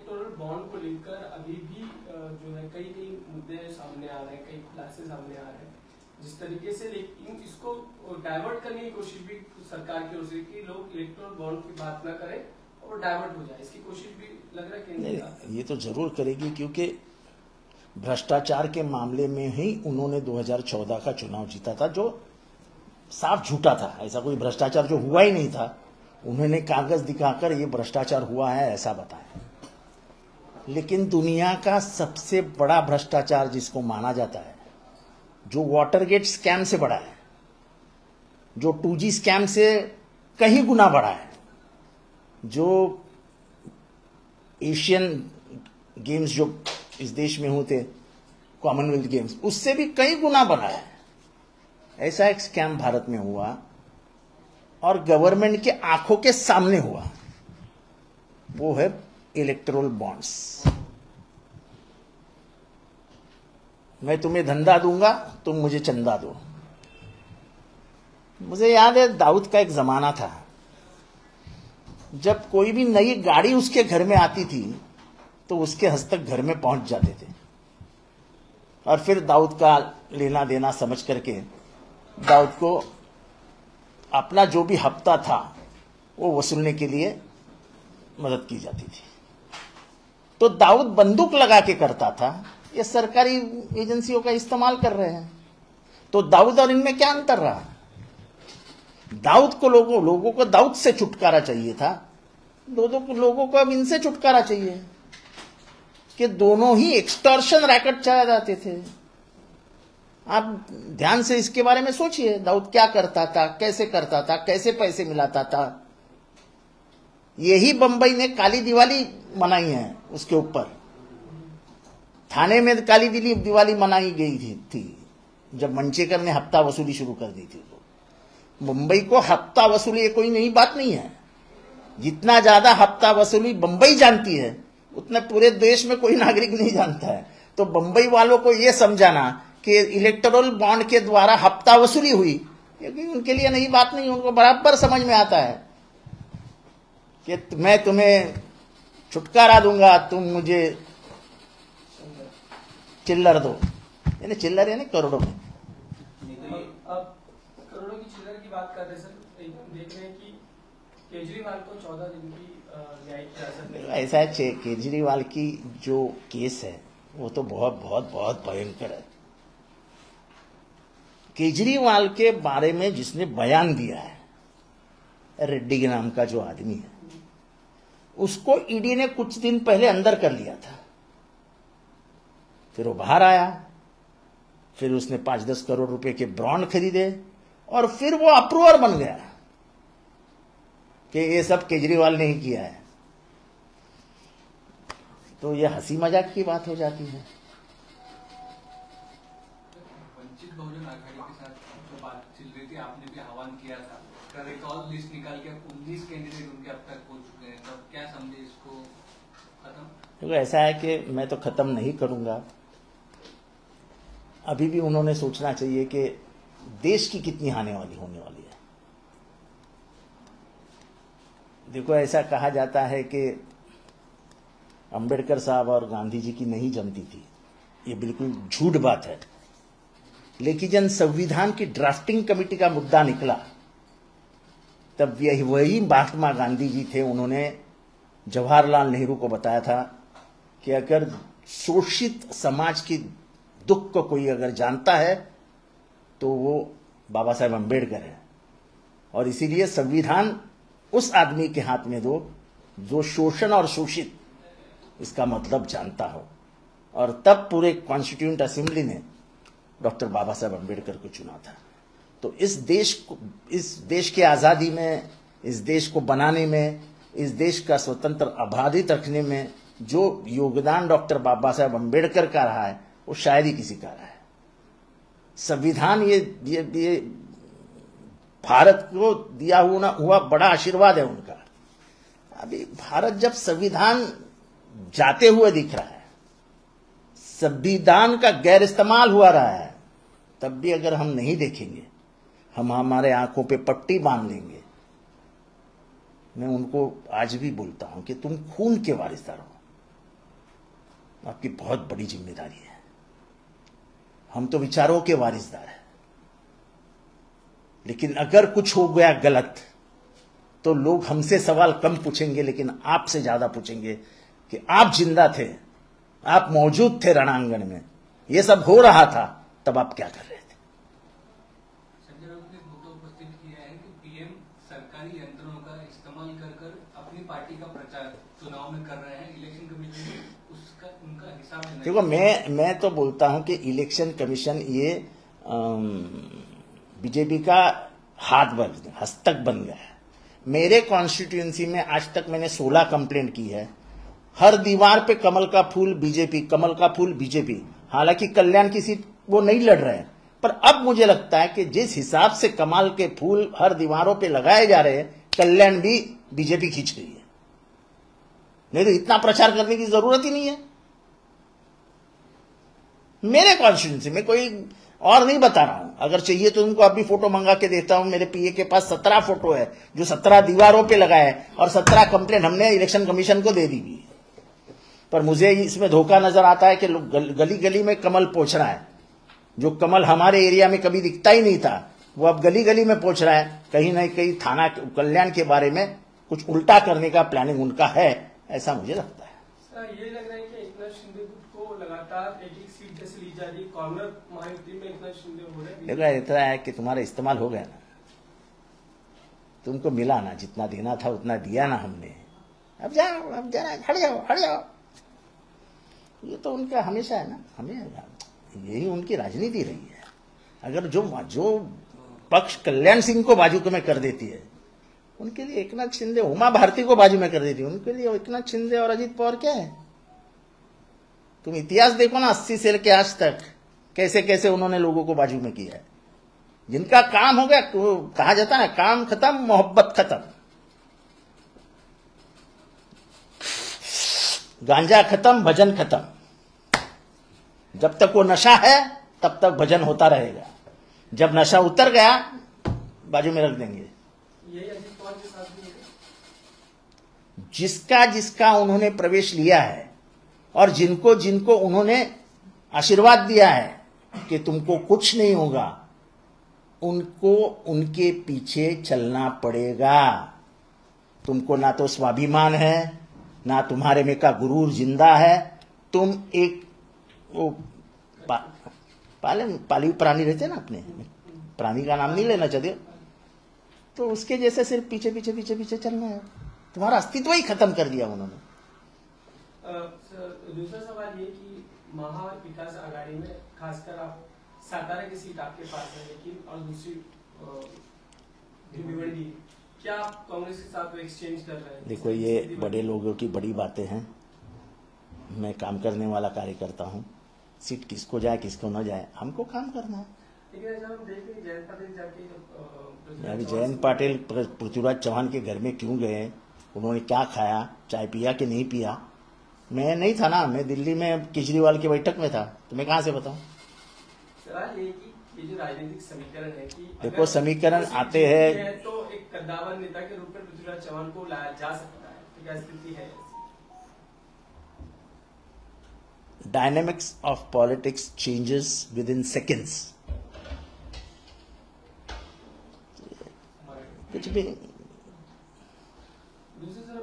Electoral bond को लेकर अभी भी जो है कई कई मुद्दे सामने आ रहे हैं, कई खुलासे सामने आ रहे हैं जिस तरीके से, लेकिन इसको डाइवर्ट करने की कोशिश भी सरकार की ओर से कि लोग इलेक्टोरल बॉन्ड की बात ना करें और डाइवर्ट हो जाए, इसकी कोशिश भी लग रहा है केंद्र ये तो जरूर करेगी, क्योंकि भ्रष्टाचार के मामले में ही उन्होंने 2014 का चुनाव जीता था, जो साफ झूठा था। ऐसा कोई भ्रष्टाचार जो हुआ ही नहीं था, उन्होंने कागज दिखाकर ये भ्रष्टाचार हुआ है ऐसा बताया। लेकिन दुनिया का सबसे बड़ा भ्रष्टाचार जिसको माना जाता है, जो वाटरगेट स्कैम से बड़ा है, जो 2G स्कैम से कहीं गुना बड़ा है, जो एशियन गेम्स जो इस देश में होते, कॉमनवेल्थ गेम्स, उससे भी कई गुना बड़ा है, ऐसा एक स्कैम भारत में हुआ और गवर्नमेंट के आंखों के सामने हुआ। वो है इलेक्टोरल बॉन्ड्स। मैं तुम्हें धंधा दूंगा, तुम मुझे चंदा दो। मुझे याद है दाऊद का एक जमाना था, जब कोई भी नई गाड़ी उसके घर में आती थी तो उसके हस्तक घर में पहुंच जाते थे, और फिर दाऊद का लेना देना समझ करके दाऊद को अपना जो भी हफ्ता था वो वसूलने के लिए मदद की जाती थी। तो दाऊद बंदूक लगा के करता था, ये सरकारी एजेंसियों का इस्तेमाल कर रहे हैं। तो दाऊद और इनमें क्या अंतर रहा? दाऊद को लोगों को दाऊद से छुटकारा चाहिए था, लोगों को अब इनसे छुटकारा चाहिए कि दोनों ही एक्सटॉर्शन रैकेट चलाए जाते थे। आप ध्यान से इसके बारे में सोचिए, दाऊद क्या करता था, कैसे करता था, कैसे पैसे मिलाता था। यही बंबई ने काली दिवाली मनाई है, उसके ऊपर थाने में काली दिवाली मनाई गई थी जब मंचेकर ने हफ्ता वसूली शुरू कर दी थी। तो मुंबई को हफ्ता वसूली कोई नई बात नहीं है। जितना ज्यादा हफ्ता वसूली बंबई जानती है, उतना पूरे देश में कोई नागरिक नहीं जानता है। तो बंबई वालों को यह समझाना कि इलेक्टोरल बॉन्ड के द्वारा हफ्ता वसूली हुई, क्योंकि उनके लिए नई बात नहीं, उनको बराबर समझ में आता है कि मैं तुम्हें छुटकारा दूंगा, तुम मुझे चिल्लर दो। यानी चिल्लर यानी करोड़ों में। अब करोड़ों की चिल्लर की बात कर रहे सर, देख रहे हैं कि केजरीवाल को 14 दिन की न्यायिक हिरासत में। ऐसा है, केजरीवाल की जो केस है वो तो बहुत बहुत बहुत भयंकर है। केजरीवाल के बारे में जिसने बयान दिया है, रेड्डी के नाम का जो आदमी है, उसको ईडी ने कुछ दिन पहले अंदर कर लिया था। फिर वो बाहर आया, फिर उसने 5-10 करोड़ रुपए के बॉन्ड खरीदे और फिर वो अप्रूवर बन गया कि ये सब केजरीवाल ने ही किया है। तो ये हंसी मजाक की बात हो जाती है। वंचित बहुजन आघाड़ी के साथ जो बात चल रही थी, आपने भी आह्वान किया था, अगर एक और लिस्ट निकाल के 19 कैंडिडेट उनके अब तक हो चुके हैं, तब क्या समझे इसको खत्म? तो ऐसा है कि मैं तो खत्म नहीं करूंगा। अभी भी उन्होंने सोचना चाहिए कि देश की कितनी हानि होने वाली है। देखो, ऐसा कहा जाता है कि अंबेडकर साहब और गांधी जी की नहीं जमती थी, ये बिल्कुल झूठ बात है। लेकिन जब संविधान की ड्राफ्टिंग कमेटी का मुद्दा निकला, तब वही महात्मा गांधी जी थे, उन्होंने जवाहरलाल नेहरू को बताया था कि अगर शोषित समाज की दुख को कोई अगर जानता है तो वो बाबा साहेब अंबेडकर है। और इसीलिए संविधान उस आदमी के हाथ में दो जो शोषण और शोषित इसका मतलब जानता हो। और तब पूरे कॉन्स्टिट्यूएंट असेंबली ने डॉक्टर बाबा साहेब अंबेडकर को चुना था। तो इस देश की आज़ादी में, इस देश को बनाने में, इस देश का स्वतंत्र आबादित रखने में जो योगदान डॉक्टर बाबा साहेब अंबेडकर का रहा है, वो शायद ही किसी का रहा है। संविधान ये भारत को दिया हुआ बड़ा आशीर्वाद है उनका। अभी भारत जब संविधान जाते हुए दिख रहा है, संविधान का गैर इस्तेमाल हुआ रहा है, तब भी अगर हम नहीं देखेंगे, हम हमारे आंखों पे पट्टी बांध लेंगे। मैं उनको आज भी बोलता हूं कि तुम खून के वारिसदार हो, आपकी बहुत बड़ी जिम्मेदारी है। हम तो विचारों के वारिसदार हैं, लेकिन अगर कुछ हो गया गलत तो लोग हमसे सवाल कम पूछेंगे, लेकिन आपसे ज्यादा पूछेंगे कि आप जिंदा थे, आप मौजूद थे रणांगण में, ये सब हो रहा था, तब आप क्या कर रहे थे। संजय राउत ने मुद्दा उपस्थित किया है कि पीएम सरकारी यंत्रों का इस्तेमाल कर अपनी पार्टी का प्रचार चुनाव में कर रहे हैं, इलेक्शन कमीशन ने उसका उनका हिसाब लेना। देखो, मैं तो बोलता हूं कि इलेक्शन कमीशन ये बीजेपी का हस्तक बन गया है। मेरे कॉन्स्टिट्यूएंसी में आज तक मैंने 16 कंप्लेंट की है। हर दीवार पे कमल का फूल बीजेपी, कमल का फूल बीजेपी। हालांकि कल्याण की सीट वो नहीं लड़ रहे हैं, पर अब मुझे लगता है कि जिस हिसाब से कमल के फूल हर दीवारों पे लगाए जा रहे हैं, कल्याण भी बीजेपी खींच रही है। नहीं तो इतना प्रचार करने की जरूरत ही नहीं है। मेरे कॉन्स्टिट्यूएंसी में कोई और नहीं बता रहा हूं, अगर चाहिए तो उनको अभी फोटो मंगा के देता हूं। मेरे पीए के पास 17 फोटो है जो 17 दीवारों पे लगाए है, और 17 कंप्लेंट हमने इलेक्शन कमीशन को दे दी भी। पर मुझे इसमें धोखा नजर आता है कि लोग गली गली में कमल पहुंच रहा है। जो कमल हमारे एरिया में कभी दिखता ही नहीं था, वो अब गली गली में पहुंच रहा है। कहीं ना कहीं थाना कल्याण के बारे में कुछ उल्टा करने का प्लानिंग उनका है, ऐसा मुझे लगता है। सर, ये लग रहा है कि एकनाथ शिंदे को लगातार एक सीट जैसे ली जा रही है, कॉर्नर महायुति में एकनाथ शिंदे हो रहे हैं। देखो, इतना है कि तुम्हारा इस्तेमाल हो गया ना, तुमको मिला ना, जितना देना था उतना दिया ना हमने। अब जाओ, अब जरा हट जाओ, हट जाओ। ये तो उनका हमेशा है ना, हमें यही उनकी राजनीति रही है। अगर जो पक्ष कल्याण सिंह को बाजू में कर देती है, उनके लिए एकनाथ शिंदे, उमा भारती को बाजू में कर देती है, उनके लिए एकनाथ शिंदे और अजीत पवार क्या है। तुम इतिहास देखो ना, 80 से लेकर आज तक कैसे कैसे उन्होंने लोगों को बाजू में किया है। जिनका काम हो गया, तो कहा जाता है काम खत्म, मोहब्बत खत्म। गांजा खत्म, भजन खत्म। जब तक वो नशा है तब तक भजन होता रहेगा। जब नशा उतर गया, बाजू में रख देंगे। यही अजीत पवार के साथ भी है। जिसका जिसका उन्होंने प्रवेश लिया है और जिनको जिनको उन्होंने आशीर्वाद दिया है कि तुमको कुछ नहीं होगा, उनको उनके पीछे चलना पड़ेगा। तुमको ना तो स्वाभिमान है, ना तुम्हारे में का गुरूर जिंदा है। तुम एक वो पाली प्राणी रहते ना, अपने प्राणी का नाम नहीं लेना चाहते, तो उसके जैसे सिर्फ पीछे पीछे पीछे पीछे चलना है। तुम्हारा अस्तित्व ही खत्म कर दिया उन्होंने। दूसरा सवाल ये कि महाविकास आघाड़ी में खासकर आप सातारा की सीट आपके पास है, लेकिन और दूसरी भिवंडी, क्या आप कांग्रेस के साथ एक्सचेंज कर रहे हैं? देखो, ये बड़े लोगों की बड़ी बातें हैं। मैं काम करने वाला कार्यकर्ता हूँ। सीट किसको जाए किसको न जाए, हमको काम करना है। लेकिन जब हम देखें जयंत पाटिल जाके, अभी जयंत पाटिल पृथ्वीराज चौहान के घर में क्यों गए, उन्होंने क्या खाया, चाय पिया कि नहीं पिया? मैं नहीं था ना, मैं दिल्ली में केजरीवाल की बैठक में था, तो मैं कहाँ से बताऊं। सवाल ये कि ये जो राजनीतिक समीकरण है कि देखो, समीकरण आते हैं तो एक कद्दावर नेता के रूप में पृथ्वीराज चौहान को लाया जा सकता है, तो क्या स्थिति है? Dynamics of politics changes within seconds. कुछ भी दूसरे सर,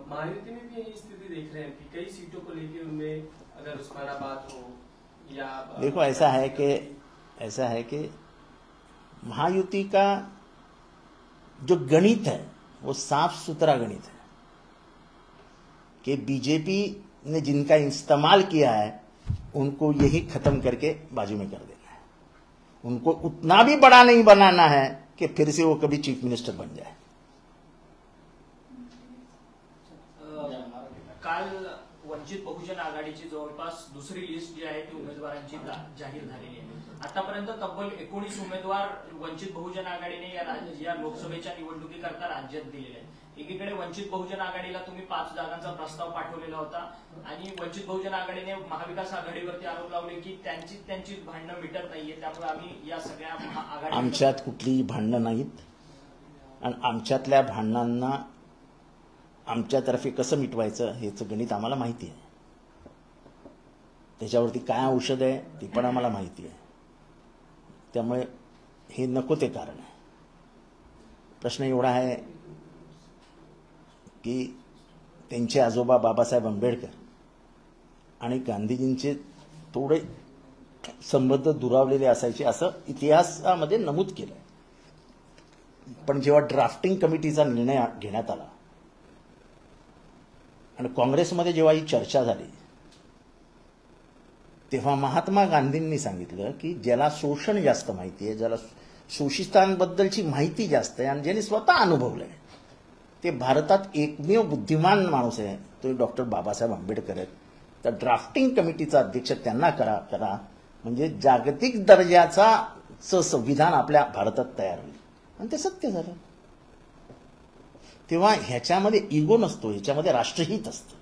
महायुति में भी यही स्थिति देख रहे हैं कि कई सीटों को लेकर उनमें अगर उस्मानाबाद हो या देखो, ऐसा है कि महायुति का जो गणित है वो साफ सुथरा गणित है कि बीजेपी ने जिनका इस्तेमाल किया है उनको यही खत्म करके बाजू में कर देना है। उनको उतना भी बड़ा नहीं बनाना है कि फिर से वो कभी चीफ मिनिस्टर बन जाए। काल वंचित बहुजन आघाडीची जवळपास दुसरी लिस्ट जी आहे ती उमेदवारांची जाहीर झालेली आहे। आतापर्यंत तब्बल 19 उमेदवार वंचित बहुजन आघाडीने या लोकसभेच्या निवडणुकीकरता राज्यात दिलेले आहेत। एकीकडे वंचित बहुजन आघाडीला तुम्ही 5 जागांचा प्रस्ताव पाठवलेला होता आणि वंचित बहुजन आघाडीने महाविकास आघाडीवरती आरोप लावले की त्यांची भांडणं मिटत नाहीये, त्यामुळे आम्ही या सगळ्या आघाडी आमच्यात कुठलीही भांडणं नाहीत आणि आमच्यातल्या भांडणांना आमच्यातर्फे कसं मिटवायचं हेच गणित आम्हाला माहिती आहे। त्याच्यावरती काय औषध आहे ती पण आम्हाला माहिती आहे. त्यामुळे हे नको ते कारण आहे. प्रश्न एवढा आहे की त्यांचे आजोबा बाबासाहेब आंबेडकर आणि गांधीजींचे थोडे संबंध दुरावलेले असायचे असं इतिहासामध्ये नमूद केलं. पण जेव्हा ड्राफ्टिंग कमिटीचा निर्णय घेण्यात आला आणि काँग्रेसमध्ये जेव्हा ही चर्चा झाली, तेव्हा महात्मा गांधींनी सांगितलं की ज्याला शोषण जास्त माहिती आहे, ज्याला शोषितांबद्दलची माहिती जास्त आहे आणि ज्यांनी स्वतः अनुभवलंय, ते भारतात एकमेव बुद्धिमान माणूस आहे, तो डॉक्टर बाबासाहेब आंबेडकर आहेत. तर ड्राफ्टिंग कमिटीचा अध्यक्ष त्यांना करा म्हणजे जागतिक दर्जाचं संविधान आपल्या भारतात तयार होईल. आणि ते सत्य झालं. तेव्हा ह्याच्यामध्ये इगो नसतो, ह्याच्यामध्ये राष्ट्रहित असतं.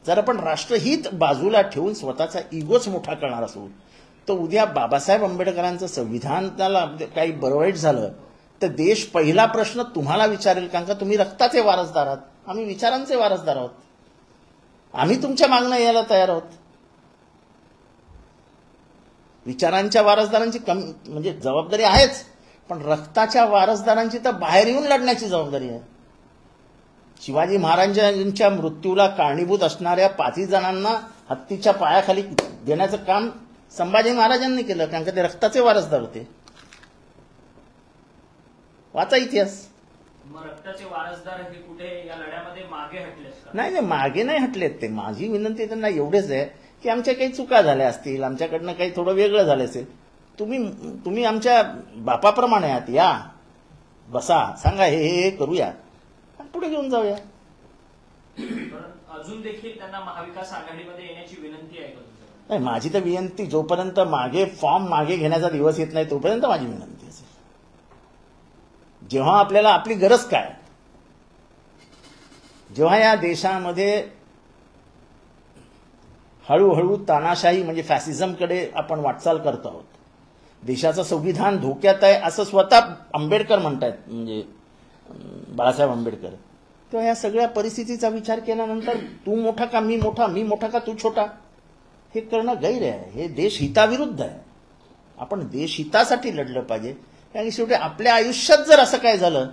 जर आपण राष्ट्रहित बाजूला ठेवून स्वतःचा इगोच मोठा करणार असू, तर उद्या बाबासाहेब आंबेडकरांचं संविधान त्याला काही बरवाईट झालं तर देश पहिला प्रश्न तुम्हाला विचारेल, कारण का तुम्ही रक्ताचे वारसदार आहात, आम्ही विचारांचे वारसदार आहोत, आम्ही तुमच्या मागणं यायला तयार आहोत. विचारांच्या वारसदारांची म्हणजे जबाबदारी आहेच, पण रक्ताच्या वारसदारांची तर बाहेर येऊन लढण्याची जबाबदारी आहे. शिवाजी महाराजांच्या मृत्यूला कारणीभूत असणाऱ्या 5 जणांना हत्तीच्या पायाखाली देण्याचं काम संभाजी महाराजांनी केलं, कारण का ते रक्ताचे वारसदार होते. वाचा इतिहास. मग रक्ताचे वारसदार हे कुठे या लढ्यामध्ये मागे हटलेत का? नाही, मागे नाही हटलेत ते. माझी विनंती त्यांना एवढेच आहे की आमच्या काही चुका झाल्या असतील, आमच्याकडनं काही थोडं वेगळं झालं असेल, तुम्ही आमच्या बापाप्रमाणे आहात, या बसा, सांगा हे करूया आणि पुढे घेऊन जाऊया. अजून देखील त्यांना महाविकास आघाडीमध्ये येण्याची विनंती आहे का तुमच्याकडे? नाही, माझी तर विनंती, जोपर्यंत फॉर्म मागे घेण्याचा दिवस येत नाही तोपर्यंत माझी विनंती असेल. जेव्हा आपल्याला आपली गरज काय, जेव्हा या देशामध्ये हळूहळू तानाशाही म्हणजे फॅसिझमकडे आपण वाटचाल करत आहोत, देशाचं संविधान धोक्यात आहे असं स्वतः आंबेडकर म्हणतायत, म्हणजे बाळासाहेब आंबेडकर, तेव्हा या सगळ्या परिस्थितीचा विचार केल्यानंतर तू मोठा का मी मोठा, मी मोठा का तू छोटा, हे करणं गैर आहे. हे देश हिताविरुद्ध आहे. आपण देश हितासाठी लढलं पाहिजे. कारण शेवटी आपल्या आयुष्यात जर असं काय झालं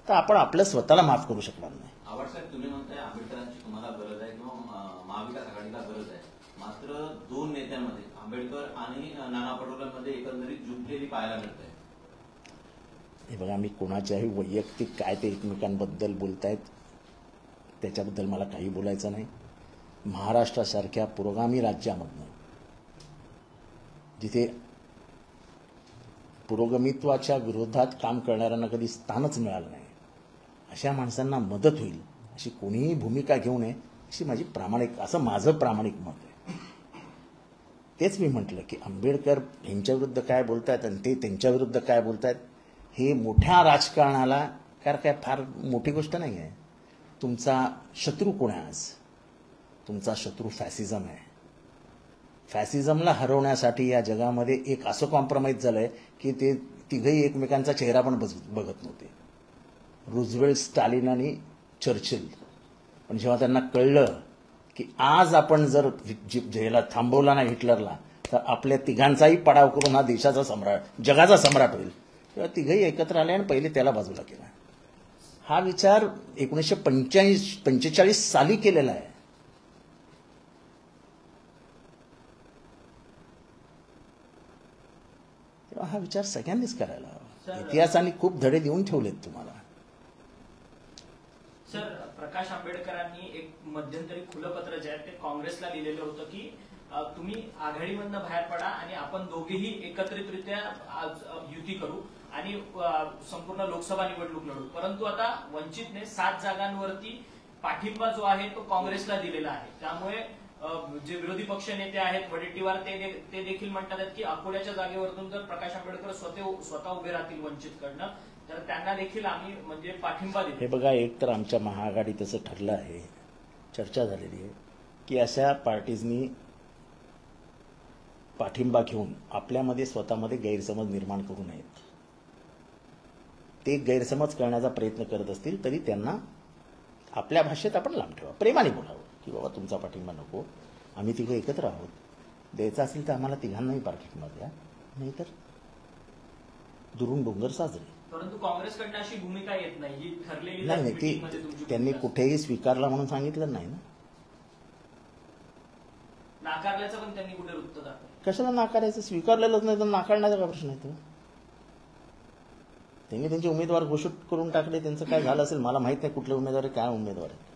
तर आपण आपलं स्वतःला माफ करू शकणार नाही. साहेब, तुम्ही म्हणताय आंबेडकरांची तुम्हाला गरज आहे किंवा महाविकास आघाडीला गरज आहे, मात्र 2 नेत्यांमध्ये आंबेडकर आणि नाना पटोलेंमध्ये एकंदरीत जुटलेली पाहायला मिळत आहे. हे बघा, मी कोणाच्याही वैयक्तिक काय ते एकमेकांबद्दल बोलतायत त्याच्याबद्दल मला काही बोलायचं नाही. महाराष्ट्रासारख्या पुरोगामी राज्यामधनं जिथे पुरोगमित्वाच्या विरोधात काम करणाऱ्यांना कधी स्थानच मिळालं नाही, अशा माणसांना मदत होईल अशी कोणीही भूमिका घेऊ नये, अशी माझं प्रामाणिक मत आहे. तेच मी म्हटलं की आंबेडकर यांच्याविरुद्ध काय बोलतायत आणि ते त्यांच्याविरुद्ध काय बोलतायत, हे मोठ्या राजकारणाला काय फार मोठी गोष्ट नाही आहे. तुमचा शत्रू कोण आहे आज? तुमचा शत्रू फॅसिझम आहे. फॅसिझमला हरवण्यासाठी या जगामध्ये एक असं कॉम्प्रोमाइज झालंय की ते तिघही एकमेकांचा चेहरा पण बघत नव्हते. रुझवेल्ट, स्टालिन आणि चर्चिल. पण जेव्हा त्यांना कळलं की आज आपण जर ह्याला थांबवला नाही हिटलरला, तर आपल्या तिघांचाही पडाव करून हा देशाचा सम्राट, जगाचा सम्राट होईल, तेव्हा तिघही एकत्र आले आणि पहिले त्याला बाजूला केला. हा विचार 1945 साली केलेला आहे. तेव्हा हा विचार सगळ्यांनीच करायला हवा. इतिहासाने खूप धडे देऊन ठेवलेत तुम्हाला. सर, प्रकाश आंबेडकरांनी एक मध्यंतरी खुलं पत्र जे आहे ते काँग्रेसला लिहिलेलं होतं की तुम्ही आघाडीमधनं बाहेर पडा आणि आपण दोघेही एकत्रितरित्या युती करू आणि संपूर्ण लोकसभा निवडणूक लढू. परंतु आता वंचितने 7 जागांवरती पाठिंबा जो आहे तो काँग्रेसला दिलेला आहे. त्यामुळे जे विरोधी पक्ष नेते आहेत वडेट्टीवार ते देखील म्हणतात की अकोल्याच्या जागेवरतून जर प्रकाश आंबेडकर स्वतः उभे राहतील वंचितकडनं, तर त्यांना देखील आम्ही म्हणजे पाठिंबा देऊ. हे बघा, एक तर आमच्या महाआघाडीत असं ठरलं आहे, चर्चा झालेली आहे की अशा पार्टीजनी पाठिंबा घेऊन आपल्यामध्ये स्वतःमध्ये गैरसमज निर्माण करू नयेत. ते गैरसमज करण्याचा प्रयत्न करत असतील तरी त्यांना आपल्या भाषेत आपण लांब ठेवा, प्रेमाने बोलावं की बाबा तुमचा पाठिंबा नको, आम्ही तिघं एकत्र आहोत, द्यायचं असेल तर आम्हाला तिघांनाही पार्किटमध्ये द्या, नाहीतर दुरून डोंगर साजरे. परंतु काँग्रेसकडनं अशी भूमिका येत नाही, ही ठरलेली नाही नाही, मीटिंगमध्ये ती तुमची त्यांनी भूमिका कुठेही स्वीकारला म्हणून सांगितलं नाही ना. नाकारल्याचं पण त्यांनी कुठे वृत्त दाखवलं. कशाला नाकारायचं? स्वीकारलेलंच नाही तर नाकारण्याचा काय प्रश्न आहे? त्यांनी त्यांचे उमेदवार घोषित करून टाकले, त्यांचं काय झालं असेल मला माहित नाही, कुठले उमेदवार आहे काय उमेदवार आहे.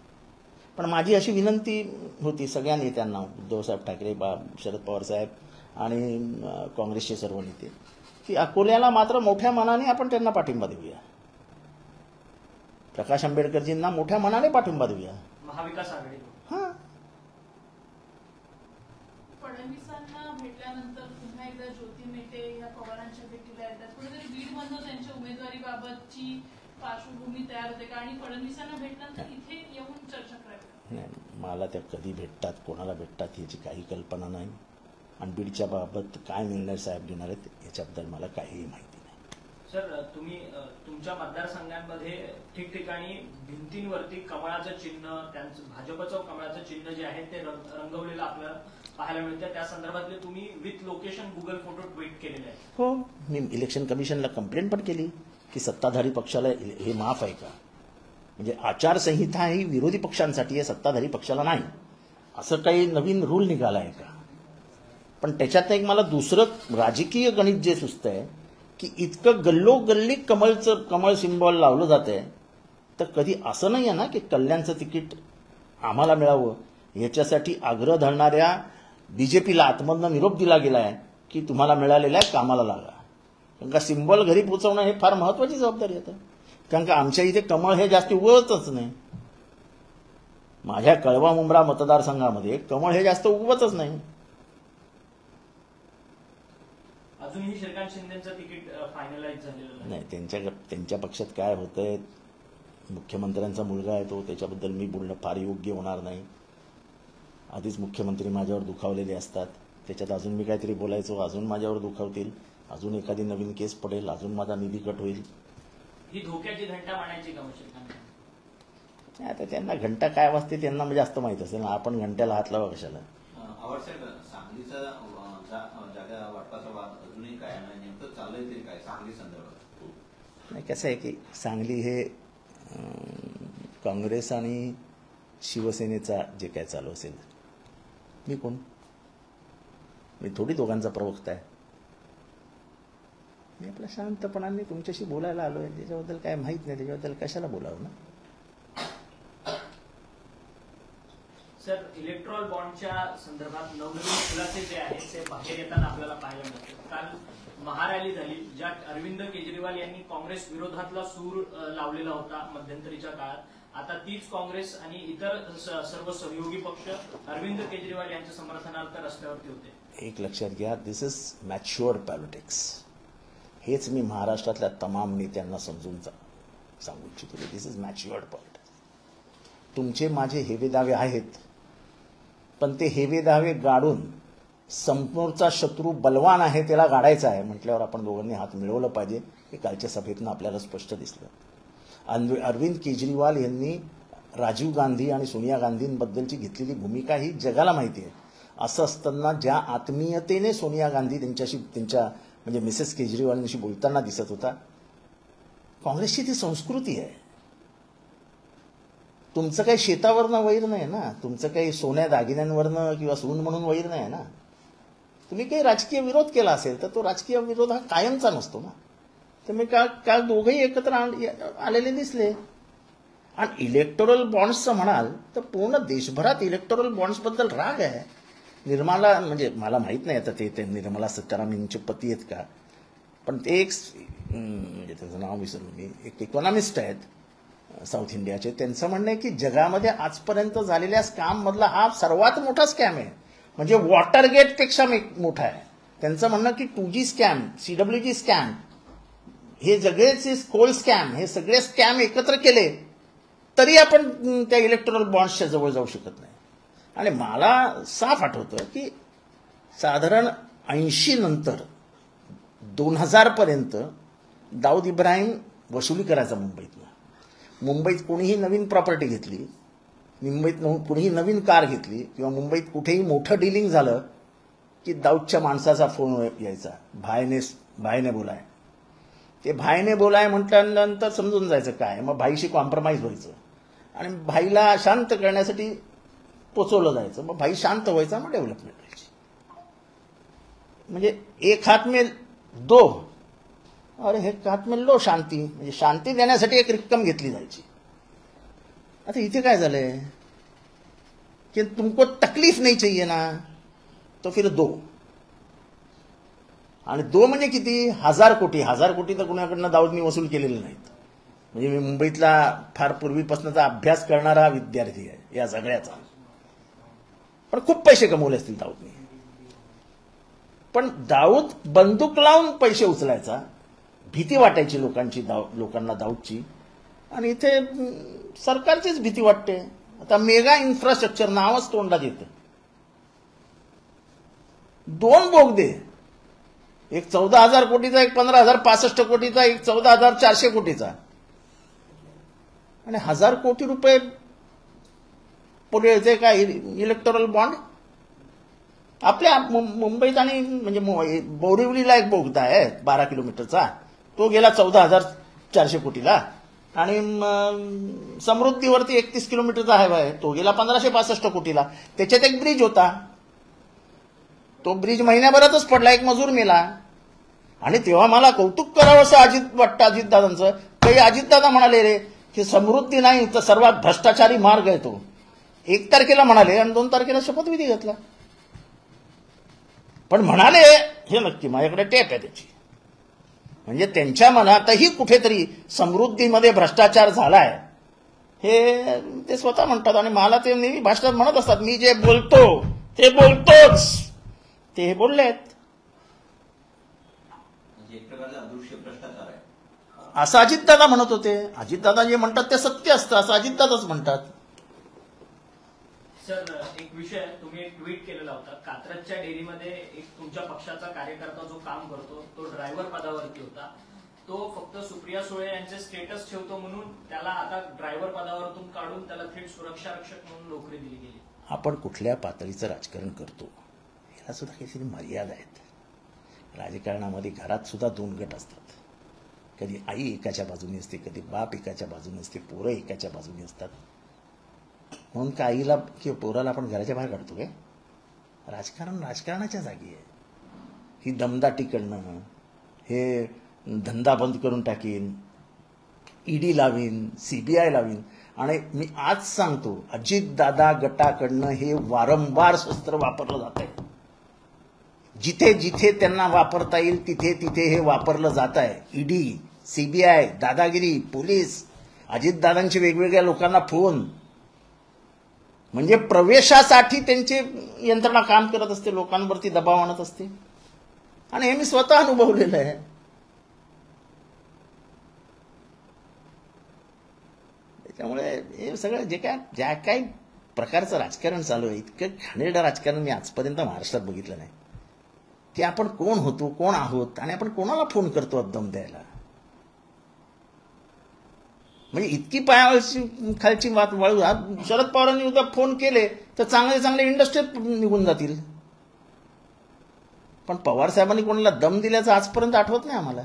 पण माझी अशी विनंती होती सगळ्या नेत्यांना, उद्धवसाहेब ठाकरे, शरद पवार साहेब आणि काँग्रेसचे सर्व नेते, की अकोल्याला मात्र मोठ्या मनाने आपण त्यांना पाठिंबा देऊया. प्रकाश आंबेडकरजींना मोठ्या मनाने पाठिंबा देऊया. महाविकास आघाडी हां, फडणवीसांना भेटल्यानंतर पुन्हा एकदा ज्योती मेटे या पवारांच्या भेटीला येतात. कुठेतरी बीडमधनं त्यांच्या उमेदवारीबाबतची पार्श्वभूमी तयार होते का, आणि फडणवीसांना भेटल्यानंतर इथे येऊन चर्चा करावी? नाही, मला त्या कधी भेटतात, कोणाला भेटतात याची काही कल्पना नाही. आणि बीडच्या बाबत काय निर्णय साहेब घेणार आहेत याच्याबद्दल मला काहीही माहिती नाही. सर, तुम्ही तुमच्या मतदारसंघांमध्ये ठिकठिकाणी भिंतींवरती कमळाचं चिन्ह, त्यांचं भाजपचं कमळाचं चिन्ह जे आहे ते रंगवलेलं आपल्याला पाहायला मिळतं. त्या संदर्भातले तुम्ही with location Google photo tweet केलेले आहेत. हो, मी इलेक्शन कमिशनला कंप्लेंट पण केली की सत्ताधारी पक्षाला हे माफ आहे का? म्हणजे आचारसंहिता ही विरोधी पक्षांसाठी आहे, सत्ताधारी पक्षाला नाही, असं काही नवीन रूल निघाला आहे का? पण त्याच्यात एक मला दुसरं राजकीय गणित जे सुचतंय की इतकं गल्लोगल्ली कमळ सिंबॉल लावलं जात आहे, तर कधी असं नाही आहे ना की कल्याणचं तिकीट आम्हाला मिळावं याच्यासाठी आग्रह धरणाऱ्या बीजेपीला आतमधनं निरोप दिला गेला आहे की तुम्हाला मिळालेला आहे, कामाला लागा. कारण का सिंबॉल घरी पोहोचवणं हे फार महत्वाची जबाबदारी आहे. कारण का आमच्या इथे कमळ हे जास्त उगवतच नाही. माझ्या कळवा मुंब्रा मतदारसंघामध्ये कमळ हे जास्त उगवतच नाही. अजूनही श्रीकांत शिंदेचं तिकीट फायनलाइज झालेलं नाही. त्यांच्या पक्षात काय होतंय, मुख्यमंत्र्यांचा मुलगा आहे तो, त्याच्याबद्दल मी बोलणं फार योग्य होणार नाही. आधीच मुख्यमंत्री माझ्यावर दुखावलेले असतात, त्याच्यात अजून मी काहीतरी बोलायचो, अजून माझ्यावर दुखावतील, अजून एखादी नवीन केस पडेल, अजून माझा निधी कट होईल. ही धोक्याची घंटा मानायची का श्रीकांत? आता त्यांना घंटा काय वाजते त्यांना जास्त माहित असेल ना, आपण घंट्याला हात लावा कशाला. आवडसाहेब, सांगलीचा जागा वाटपाचा वाद अजूनही काय आहे, नेमकं चाललंय तरी काय सांगली संदर्भात? नाही, कसं आहे की सांगली हे काँग्रेस आणि शिवसेनेचा जे काय चालू असेल, मी कोण? मी थोडी दोघांचा प्रवक्ता आहे. मी आपल्या शांतपणाने तुमच्याशी बोलायला आलोय, त्याच्याबद्दल काय माहित नाही, त्याच्याबद्दल कशाला बोलावं ना. सर, इलेक्ट्रॉल बॉन्डच्या संदर्भात नवनवीन खुलासे जे आहेत ते बाहेर येताना आपल्याला पाहायला मिळतात. काल महारॅली झाली, ज्यात अरविंद केजरीवाल यांनी काँग्रेस विरोधातला सूर लावलेला होता मध्यंतरीच्या काळात. आता तीच काँग्रेस आणि इतर सर्व सहयोगी पक्ष अरविंद केजरीवाल यांच्या समर्थनार्थ रस्त्यावरती होते. एक लक्षात घ्या, दिस इज मॅच्युअर पॉलिटिक्स. हेच मी महाराष्ट्रातल्या तमाम नेत्यांना समजून सांगू इच्छितो. दिस इज मॅच्युअर पॉलिटिक्स. तुमचे माझे हेवे दावे आहेत, पण ते हेवे दावे गाडून समोरचा शत्रू बलवान आहे त्याला गाडायचा आहे म्हटल्यावर आपण दोघांनी हात मिळवलं पाहिजे. हे कालच्या सभेतनं आपल्याला स्पष्ट दिसलं. अरविंद केजरीवाल यांनी राजीव गांधी आणि सोनिया गांधींबद्दलची घेतलेली भूमिका ही जगाला माहिती आहे. असं असताना ज्या आत्मीयतेने सोनिया गांधी त्यांच्या म्हणजे मिसेस केजरीवालांशी बोलताना दिसत होता, काँग्रेसची ती संस्कृती आहे. तुमचं काही शेतावरनं वैर नाही ना, तुमचं काही सोन्या दागिन्यांवरनं किंवा सून म्हणून वैर नाही ना. तुम्ही काही राजकीय विरोध केला असेल तर तो राजकीय विरोध हा कायमचा नसतो ना. तर मी काल दोघंही एकत्र आलेले दिसले. आणि इलेक्टोरल बॉन्ड्सचं म्हणाल तर पूर्ण देशभरात इलेक्टोरल बॉन्ड्सबद्दल राग आहे. निर्मला, म्हणजे मला माहीत नाही आता ते निर्मला सीतारामन यांचे पती आहेत का, पण ते एक म्हणजे त्याचं नाव विसरलो मी, एक इकॉनॉमिस्ट आहेत साऊथ इंडियाचे. त्यांचं म्हणणं आहे की जगामध्ये आजपर्यंत झालेल्या स्कॅममधला हा सर्वात मोठा स्कॅम आहे, म्हणजे वॉटरगेटपेक्षा मोठा आहे. त्यांचं म्हणणं की 2G स्कॅम, CWG स्कॅम, हे सगळेचे कोल स्कॅम, हे सगळे स्कॅम एकत्र केले तरी आपण त्या इलेक्टोरल बॉन्ड्सच्या जवळ जाऊ शकत नाही. आणि मला साफ आठवतं की साधारण 80 नंतर 2000 पर्यंत दाऊद इब्राहिम वसुली करायचा मुंबईत कोणीही नवीन प्रॉपर्टी घेतली, मुंबईत कोणीही नवीन कार घेतली किंवा मुंबईत कुठेही मोठं डिलिंग झालं की दाऊदच्या माणसाचा फोन यायचा, भाईने बोलाय. ते भाईने बोलाय म्हटल्यानंतर समजून जायचं काय, मग भाईशी कॉम्प्रोमाइज व्हायचं आणि भाईला शांत करण्यासाठी पोचवलं जायचं. मग भाई शांत व्हायचा, मग डेव्हलपमेंट व्हायची. म्हणजे एक हात में दो और एक हात में लो शांती, म्हणजे शांती देण्यासाठी एक रक्कम घेतली जायची. आता इथे काय झालंय कि तुमको तकलीफ नहीं चाहिए ना, तो फिर दो. आणि दो म्हणजे किती, 1000 कोटी. 1000 कोटी तर कुणाकडनं दाऊदनी वसूल केलेले नाहीत. म्हणजे मी मुंबईतला फार पूर्वीपासूनचा अभ्यास करणारा विद्यार्थी आहे या सगळ्याचा, पण खूप पैसे कमवले असतील दाऊदनी. पण दाऊद बंदूक लावून पैसे उचलायचा, भीती वाटायची लोकांना दाऊदची, आणि इथे सरकारचीच भीती वाटते. आता मेगा इन्फ्रास्ट्रक्चर नावच तोंडात येतं. 2 बोगदे, एक 14,000 कोटीचा, एक 15,065 कोटीचा, एक 14,400 कोटीचा, आणि 1000 कोटी रुपये पुढे काय इलेक्टोरल बॉन्ड. आपल्या मुंबईत आणि म्हणजे बोरिवलीला एक बोगदा आहे 12 किलोमीटरचा, तो गेला 14,400 कोटीला. आणि समृद्धीवरती 31 किलोमीटरचा हायवे आहे, तो गेला 1565 कोटीला. त्याच्यात एक ब्रिज होता, तो ब्रिज महिन्याभरातच पडला, एक मजूर मेला. आणि तेव्हा मला कौतुक करावं असं वाटतं अजितदादांचं. काही अजितदादा म्हणाले रे की समृद्धी नाही तर सर्वात भ्रष्टाचारी मार्ग आहे तो. 1 तारखेला म्हणाले आणि 2 तारखेला शपथविधी घेतला. पण म्हणाले हे नक्की, माझ्याकडे टेप आहे त्याची. म्हणजे त्यांच्या मनातही कुठेतरी समृद्धीमध्ये भ्रष्टाचार झालाय हे ते स्वतः म्हणतात. आणि मला ते नेहमी भाषणात म्हणत असतात, मी जे बोलतो ते बोलतोच, ते हे बोललेत. एक प्रकारचा अदृश्य भ्रष्टाचार आहे असं अजितदादा म्हणत होते. अजितदादा जे म्हणतात ते सत्य असतं असं अजितदादाच म्हणतात. सर, एक विषय, तुम्ही एक ट्विट केलेला होता, कात्रजच्या डेअरीमध्ये एक तुमच्या पक्षाचा कार्यकर्ता जो काम करतो तो ड्रायव्हर पदावरती होता, तो फक्त सुप्रिया सुळे यांचे स्टेटस ठेवतो म्हणून त्याला आता ड्रायव्हर पदावरतून काढून त्याला थेट सुरक्षा रक्षक म्हणून नोकरी दिली गेली. आपण कुठल्या पातळीचं राजकारण करतो याला सुद्धा काहीतरी मर्यादा आहेत. राजकारणामध्ये घरात सुद्धा 2 गट असतात. कधी आई एकाच्या बाजूने असते, कधी बाप एकाच्या बाजूने असते, पोरं एकाच्या बाजूने असतात. म्हणून का आईला किंवा पोराला आपण घराच्या बाहेर काढतो काय? राजकारण राजकारणाच्या जागी आहे. ही दमदाटी करणं, हे धंदा बंद करून टाकीन, ईडी लावीन, CBI लावीन. आणि मी आज सांगतो, अजितदादा गटाकडनं हे वारंवार शस्त्र वापरलं जात आहे. जिथे जिथे त्यांना वापरता येईल तिथे तिथे हे वापरलं जात आहे. ईडी, CBI, दादागिरी, पोलीस, अजितदादांचे वेगवेगळ्या लोकांना फोन, म्हणजे प्रवेशासाठी त्यांची यंत्रणा काम करत असते, लोकांवरती दबाव आणत असते. आणि हे मी स्वतः अनुभवलेलं आहे. त्यामुळे हे सगळं ज्या काही प्रकारचं राजकारण चालू आहे, इतकं घाणेरडं राजकारण मी आजपर्यंत महाराष्ट्रात बघितलं नाही. की आपण कोण होतो, कोण आहोत, आणि आपण कोणाला फोन करतो दम द्यायला. म्हणजे इतकी पायावरची खालची वाळू. शरद पवारांनी उद्या फोन केले तर चांगले चांगले इंडस्ट्रीत निघून जातील. पण पवार साहेबांनी कोणाला दम दिल्याचं आजपर्यंत आठवत नाही आम्हाला.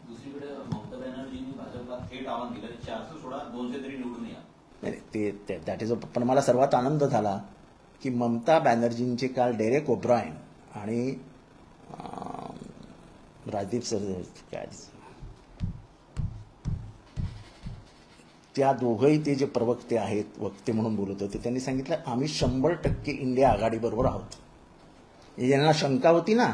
दुसरीकडे ममता बॅनर्जींनी भाजपला थेट आव्हान दिलं, 400 सोडा, 200 तरी निवडून या. नाही, ते दॅट इज. पण मला सर्वात आनंद झाला की ममता बॅनर्जींचे काल डेरेक ओब्रायन आणि राजदीप सर काय त्या दोघंही ते जे प्रवक्ते आहेत, वक्ते म्हणून बोलत होते, त्यांनी सांगितलं आम्ही 100% इंडिया आघाडीबरोबर आहोत. ज्यांना शंका होती ना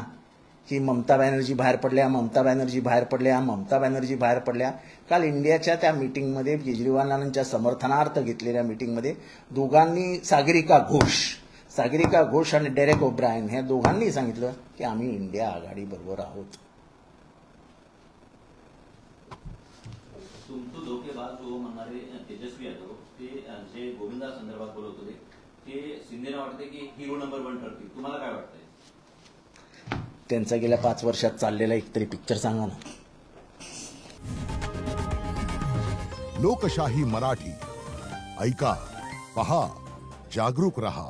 की ममता बॅनर्जी बाहेर पडल्या, ममता बॅनर्जी बाहेर पडल्या, ममता बॅनर्जी बाहेर पडल्या, काल इंडियाच्या त्या मीटिंगमध्ये केजरीवालांच्या समर्थनार्थ घेतलेल्या मीटिंगमध्ये दोघांनी सागरिका घोष आणि डेरेक ओब्रायन ह्या दोघांनी सांगितलं की आम्ही इंडिया आघाडीबरोबर आहोत. तुमचं धोकेबाज जो म्हणणारे तेजस्वी यादव ते जे गोविंदा संदर्भात बोलत होते ते शिंदेना वाटते की हिरो नंबर 1 ठरतील. तुम्हाला काय वाटतंय? त्यांचा गेल्या 5 वर्षात चाललेला एकतरी पिक्चर सांगा ना. लोकशाही मराठी ऐका, पहा, जागरूक रहा.